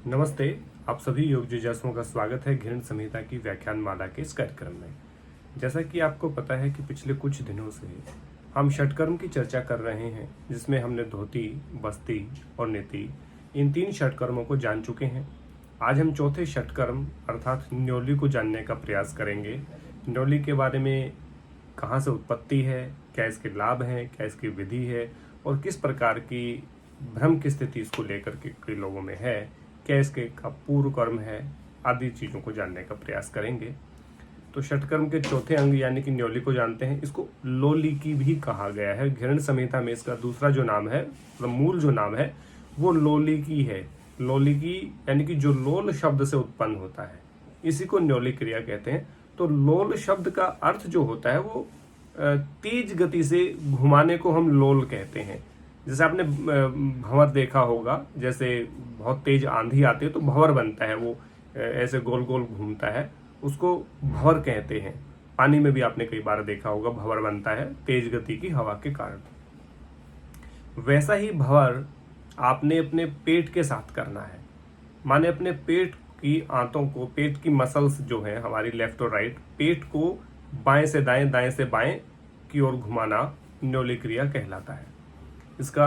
नमस्ते। आप सभी योग जिज्ञासुओं का स्वागत है घृण संहिता की व्याख्यान माला के इस कार्यक्रम में। जैसा कि आपको पता है कि पिछले कुछ दिनों से हम षटकर्म की चर्चा कर रहे हैं, जिसमें हमने धोती, बस्ती और नीति इन 3 षटकर्मों को जान चुके हैं। आज हम चौथे षटकर्म अर्थात न्योली को जानने का प्रयास करेंगे। न्योली के बारे में कहाँ से उत्पत्ति है, क्या इसके लाभ हैं, क्या इसकी विधि है और किस प्रकार की भ्रम की स्थिति इसको लेकर के लोगों में है, क्या इसके का पूर्व कर्म है, आदि चीज़ों को जानने का प्रयास करेंगे। तो षटकर्म के चौथे अंग यानी कि न्योली को जानते हैं। इसको लोलिकी भी कहा गया है। घृण संहिता में इसका दूसरा जो नाम है, मतलब मूल जो नाम है, वो लोलिकी है। लोलिकी यानी कि जो लोल शब्द से उत्पन्न होता है, इसी को न्योली क्रिया कहते हैं। तो लोल शब्द का अर्थ जो होता है वो तेज गति से घुमाने को हम लोल कहते हैं। जैसे आपने भंवर देखा होगा, जैसे बहुत तेज आंधी आती है तो भंवर बनता है, वो ऐसे गोल गोल घूमता है, उसको भंवर कहते हैं। पानी में भी आपने कई बार देखा होगा भंवर बनता है तेज गति की हवा के कारण। वैसा ही भंवर आपने अपने पेट के साथ करना है। माने अपने पेट की आंतों को, पेट की मसल्स जो है हमारी लेफ्ट और राइट, पेट को बाएं से दाएं, दाएं से बाएं की ओर घुमाना न्योली क्रिया कहलाता है। इसका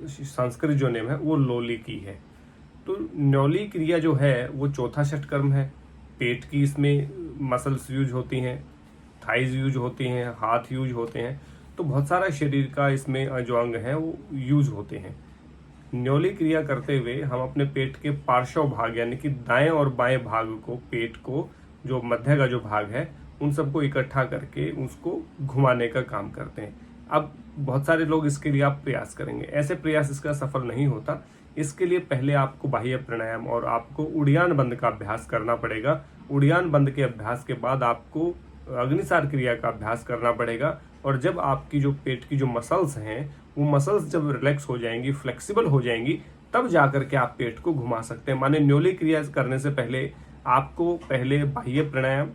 संस्कृत जो नेम है वो लोलिकी है। तो न्योली क्रिया जो है वो चौथा षटकर्म है। पेट की इसमें मसल्स यूज होती हैं, थाइज यूज होती हैं, हाथ यूज होते हैं, तो बहुत सारा शरीर का इसमें जो अंग है वो यूज होते हैं। न्योली क्रिया करते हुए हम अपने पेट के पार्श्व भाग यानी कि दाएं और बाएं भाग को, पेट को जो मध्य का जो भाग है, उन सबको इकट्ठा करके उसको घुमाने का काम करते हैं। अब बहुत सारे लोग इसके लिए आप प्रयास करेंगे, ऐसे प्रयास इसका सफल नहीं होता। इसके लिए पहले आपको बाह्य प्राणायाम और आपको उड़ियान बंद का अभ्यास करना पड़ेगा। उड़ियान बंद के अभ्यास के बाद आपको अग्निसार क्रिया का अभ्यास करना पड़ेगा। और जब आपकी जो पेट की जो मसल्स हैं वो मसल्स जब रिलैक्स हो जाएंगी, फ्लेक्सिबल हो जाएंगी, तब जाकर के आप पेट को घुमा सकते हैं। माने न्योली क्रिया करने से पहले आपको पहले बाह्य प्राणायाम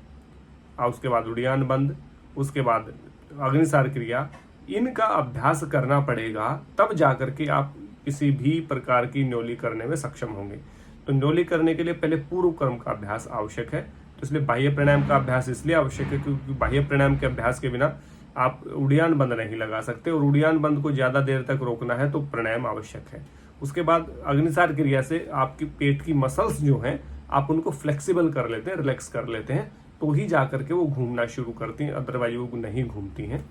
और उसके बाद उड़ियान बंद, उसके बाद अग्निसार क्रिया, इनका अभ्यास करना पड़ेगा, तब जाकर के आप किसी भी प्रकार की न्योली करने में सक्षम होंगे। तो न्योली करने के लिए पहले पूर्व कर्म का अभ्यास आवश्यक है। तो इसलिए बाह्य प्राणायाम का अभ्यास इसलिए आवश्यक है क्योंकि बाह्य प्राणायाम के अभ्यास के बिना आप उड़ियान बंद नहीं लगा सकते, और उड़ियान बंद को ज्यादा देर तक रोकना है तो प्राणायाम आवश्यक है। उसके बाद अग्निसार क्रिया से आपकी पेट की मसल्स जो हैं आप उनको फ्लेक्सिबल कर लेते हैं, रिलैक्स कर लेते हैं, तो ही जाकर के वो घूमना शुरू करती हैं, अदरवाइज वो नहीं घूमती हैं।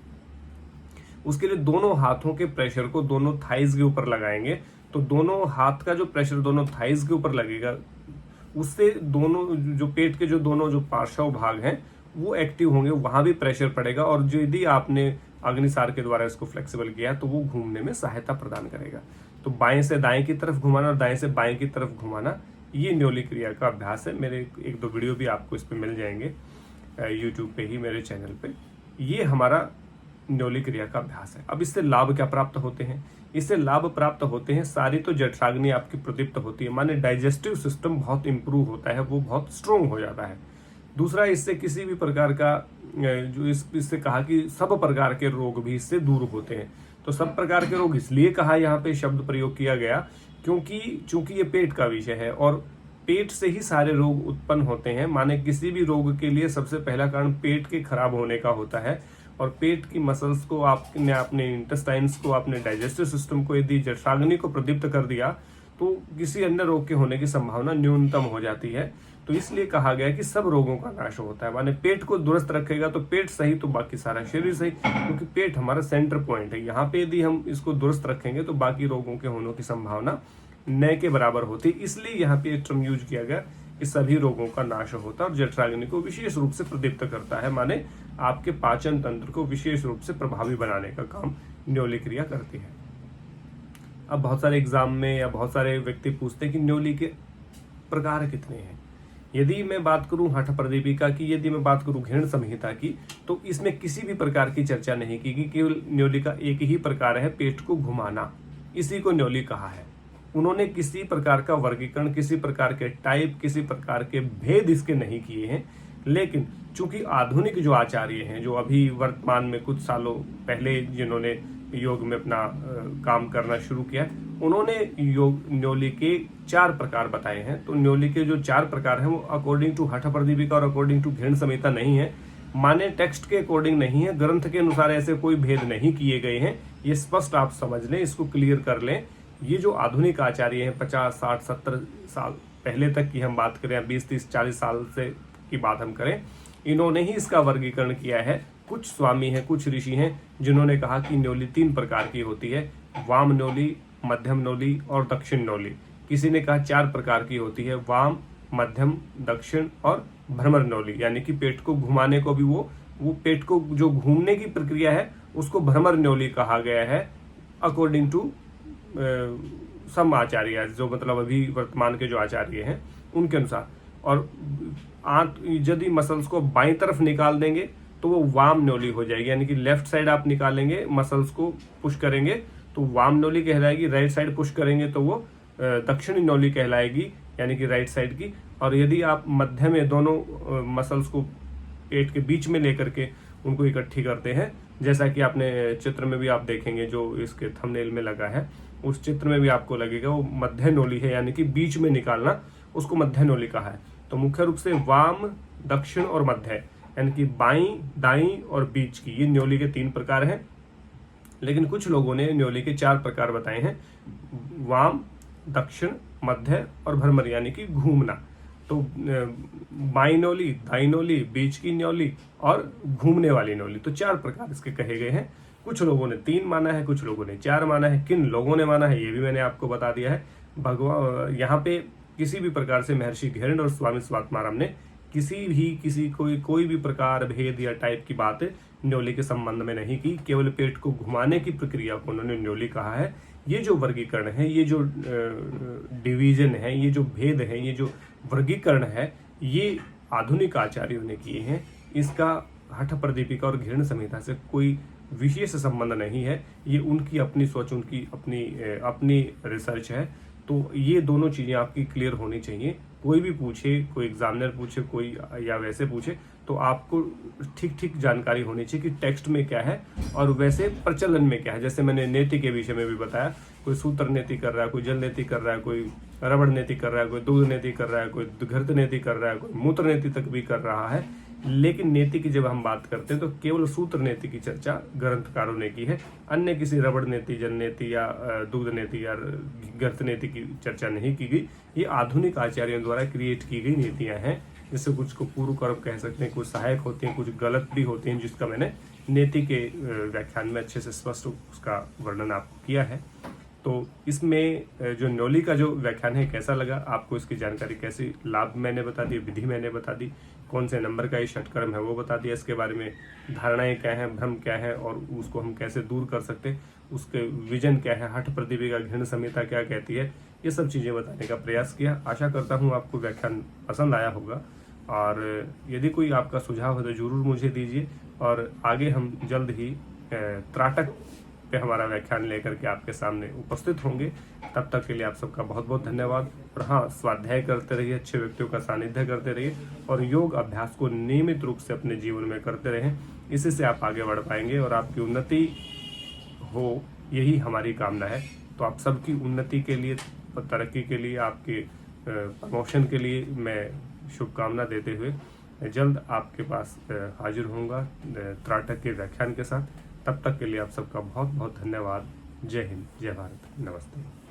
उसके लिए दोनों हाथों के प्रेशर को दोनों थाइज के ऊपर लगाएंगे। तो दोनों हाथ का जो प्रेशर दोनों थाइज के ऊपर लगेगा, उससे दोनों जो पेट के जो दोनों जो पार्श्व भाग हैं वो एक्टिव होंगे, वहां भी प्रेशर पड़ेगा। और जो यदि आपने अग्निसार के द्वारा इसको फ्लेक्सिबल किया तो वो घूमने में सहायता प्रदान करेगा। तो बाएं से दाएं की तरफ घुमाना और दाएं से बाएं की तरफ घुमाना, ये न्योली क्रिया का अभ्यास है। मेरे 1-2 वीडियो भी आपको इस पे मिल जाएंगे यूट्यूब पे ही, मेरे चैनल पे। ये हमारा न्योली क्रिया का अभ्यास है। अब इससे लाभ क्या प्राप्त होते हैं? इससे लाभ प्राप्त होते हैं, सारी तो जठराग्नि आपकी प्रदीप्त होती है, माने डाइजेस्टिव सिस्टम बहुत इंप्रूव होता है, वो बहुत स्ट्रोंग हो जाता है। दूसरा, इससे किसी भी प्रकार का जो इससे कहा कि सब प्रकार के रोग भी इससे दूर होते हैं। तो सब प्रकार के रोग इसलिए कहा यहाँ पे शब्द प्रयोग किया गया क्योंकि चूंकि ये पेट का विषय है और पेट से ही सारे रोग उत्पन्न होते हैं। माने किसी भी रोग के लिए सबसे पहला कारण पेट के खराब होने का होता है, और पेट की मसल्स को आपने, अपने इंटेस्टाइन्स को, अपने डाइजेस्टिव सिस्टम को यदि जठराग्नि को प्रदीप्त कर दिया तो किसी अन्य रोग के होने की संभावना न्यूनतम हो जाती है। तो इसलिए कहा गया कि सब रोगों का नाश होता है। माने पेट को दुरुस्त रखेगा तो पेट सही तो बाकी सारा शरीर सही, क्योंकि पेट हमारा सेंटर पॉइंट है। यहाँ पे यदि हम इसको दुरुस्त रखेंगे तो बाकी रोगों के होने की संभावना न के बराबर होती है। इसलिए यहाँ पे एक टर्म यूज किया गया कि सभी रोगों का नाश होता है और जठराग्नि को विशेष रूप से प्रदीप्त करता है। माने आपके पाचन तंत्र को विशेष रूप से प्रभावी बनाने का काम न्योली क्रिया करती है। अब बहुत सारे एग्जाम में या बहुत सारे व्यक्ति पूछते हैं कि न्योली के प्रकार कितने हैं। यदि मैं बात करूं हठ प्रदीपिका की, यदि मैं बात करूं घृण संहिता की, तो इसमें किसी भी प्रकार की चर्चा नहीं की कि केवल न्योली का एक ही प्रकार है, पेट को घुमाना, इसी को न्योली कहा है। उन्होंने किसी प्रकार का वर्गीकरण, किसी प्रकार के टाइप, किसी प्रकार के भेद इसके नहीं किए हैं। लेकिन चूंकि आधुनिक जो आचार्य हैं, जो अभी वर्तमान में कुछ सालों पहले जिन्होंने योग में अपना काम करना शुरू किया। उन्होंने योग न्योली के 4 प्रकार बताए हैं। तो न्योली के जो 4 प्रकार हैं वो अकॉर्डिंग टू हठप्रदीपिका और अकॉर्डिंग टू घृण संहिता नहीं है, माने टेक्स्ट के अकॉर्डिंग नहीं है, ग्रंथ के अनुसार ऐसे कोई भेद नहीं किए गए हैं। ये स्पष्ट आप समझ लें, इसको क्लियर कर लें। ये जो आधुनिक आचार्य हैं 50, 60, 70 साल पहले तक की हम बात करें, 20, 30, 40 साल से की बात हम करें, इन्होंने ही इसका वर्गीकरण किया है। कुछ स्वामी हैं, कुछ ऋषि हैं जिन्होंने कहा कि न्योली 3 प्रकार की होती है, वाम न्योली, मध्यम न्योली और दक्षिण न्योली। किसी ने कहा 4 प्रकार की होती है, वाम, मध्यम, दक्षिण और भ्रमर न्योली, यानी कि पेट को घुमाने को भी वो पेट को जो घूमने की प्रक्रिया है उसको भ्रमर न्योली कहा गया है अकॉर्डिंग टू सम आचार्य, जो मतलब अभी वर्तमान के जो आचार्य हैं उनके अनुसार। और यदि मसल्स को बाईं तरफ निकाल देंगे तो वो वाम न्योली हो जाएगी, यानी कि लेफ्ट साइड आप निकालेंगे, मसल्स को पुश करेंगे तो वाम न्योली कहलाएगी, राइट साइड पुश करेंगे तो वो दक्षिणी न्योली कहलाएगी, यानी कि राइट साइड की। और यदि आप मध्य में दोनों मसल्स को पेट के बीच में लेकर के उनको इकट्ठी करते हैं, जैसा कि आपने चित्र में भी आप देखेंगे जो इसके थंबनेल में लगा है, उस चित्र में भी आपको लगेगा वो मध्य न्योली है, यानी कि बीच में निकालना, उसको मध्य न्योली कहा है। तो मुख्य रूप से वाम, दक्षिण और मध्य, यानी कि बाईं, दाईं और बीच की, ये न्योली के 3 प्रकार हैं। लेकिन कुछ लोगों ने न्योली के 4 प्रकार बताए हैं, वाम, दक्षिण, मध्य और भ्रमर, यानी कि घूमना। तो बाईं न्योली, दाईं न्योली, बीच की न्योली और घूमने वाली न्योली, तो 4 प्रकार इसके कहे गए हैं। कुछ लोगों ने 3 माना है, कुछ लोगों ने 4 माना है। किन लोगों ने माना है ये भी मैंने आपको बता दिया है। यहाँ पे किसी भी प्रकार से महर्षि घृण और स्वामी स्वात्माराम ने कोई भी प्रकार, भेद या टाइप की बात न्योली के संबंध में नहीं की। केवल पेट को घुमाने की प्रक्रिया को उन्होंने न्योली कहा है। ये जो वर्गीकरण है, ये जो डिवीजन है, ये जो भेद है, ये जो वर्गीकरण है, ये आधुनिक आचार्यों ने किए हैं। इसका हठप्रदीपिका और घृण संहिता से कोई विशेष संबंध नहीं है। ये उनकी अपनी सोच, उनकी अपनी रिसर्च है। तो ये दोनों चीजें आपकी क्लियर होनी चाहिए। कोई भी पूछे, कोई एग्जामिनर पूछे, कोई या वैसे पूछे, तो आपको ठीक जानकारी होनी चाहिए कि टेक्स्ट में क्या है और वैसे प्रचलन में क्या है। जैसे मैंने नेति के विषय में भी बताया, कोई सूत्र नेति कर रहा है, कोई जल नेति कर रहा है, कोई रबड़ नेति कर रहा है, कोई दुग्ध नेति कर रहा है, कोई घृत नेति कर रहा है, कोई मूत्र नेति तक भी कर रहा है। लेकिन नेति की जब हम बात करते हैं तो केवल सूत्र नेति की चर्चा ग्रंथकारों ने की है, अन्य किसी रबड़ नेति, जल नेति या दुग्ध नेति या घृत नेति की चर्चा नहीं की गई। ये आधुनिक आचार्यों द्वारा क्रिएट की गई नीतियां हैं, जिससे कुछ को पूर्व कर्म कह सकते हैं, कुछ सहायक होती हैं, कुछ गलत भी होती हैं, जिसका मैंने नेति के व्याख्यान में अच्छे से स्पष्ट उसका वर्णन आपको किया है। तो इसमें जो न्योली का जो व्याख्यान है कैसा लगा आपको, इसकी जानकारी कैसी, लाभ मैंने बता दी, विधि मैंने बता दी, कौन से नंबर का ये षटकर्म है वो बता दिया, इसके बारे में धारणाएं क्या हैं, भ्रम क्या है और उसको हम कैसे दूर कर सकते हैं, उसके विजन क्या है, हठप्रदीपिका घृण संहिता क्या कहती है, ये सब चीज़ें बताने का प्रयास किया। आशा करता हूँ आपको व्याख्यान पसंद आया होगा, और यदि कोई आपका सुझाव है तो जरूर मुझे दीजिए। और आगे हम जल्द ही त्राटक पे हमारा व्याख्यान लेकर के आपके सामने उपस्थित होंगे। तब तक के लिए आप सबका बहुत बहुत धन्यवाद। और हाँ, स्वाध्याय करते रहिए, अच्छे व्यक्तियों का सानिध्य करते रहिए और योग अभ्यास को नियमित रूप से अपने जीवन में करते रहें। इसी से आप आगे बढ़ पाएंगे और आपकी उन्नति हो, यही हमारी कामना है। तो आप सबकी उन्नति के लिए, तरक्की के लिए, आपके प्रमोशन के लिए मैं शुभकामना देते हुए जल्द आपके पास हाजिर होऊंगा त्राटक के व्याख्यान के साथ। तब तक के लिए आप सबका बहुत बहुत धन्यवाद। जय हिंद, जय भारत, नमस्ते।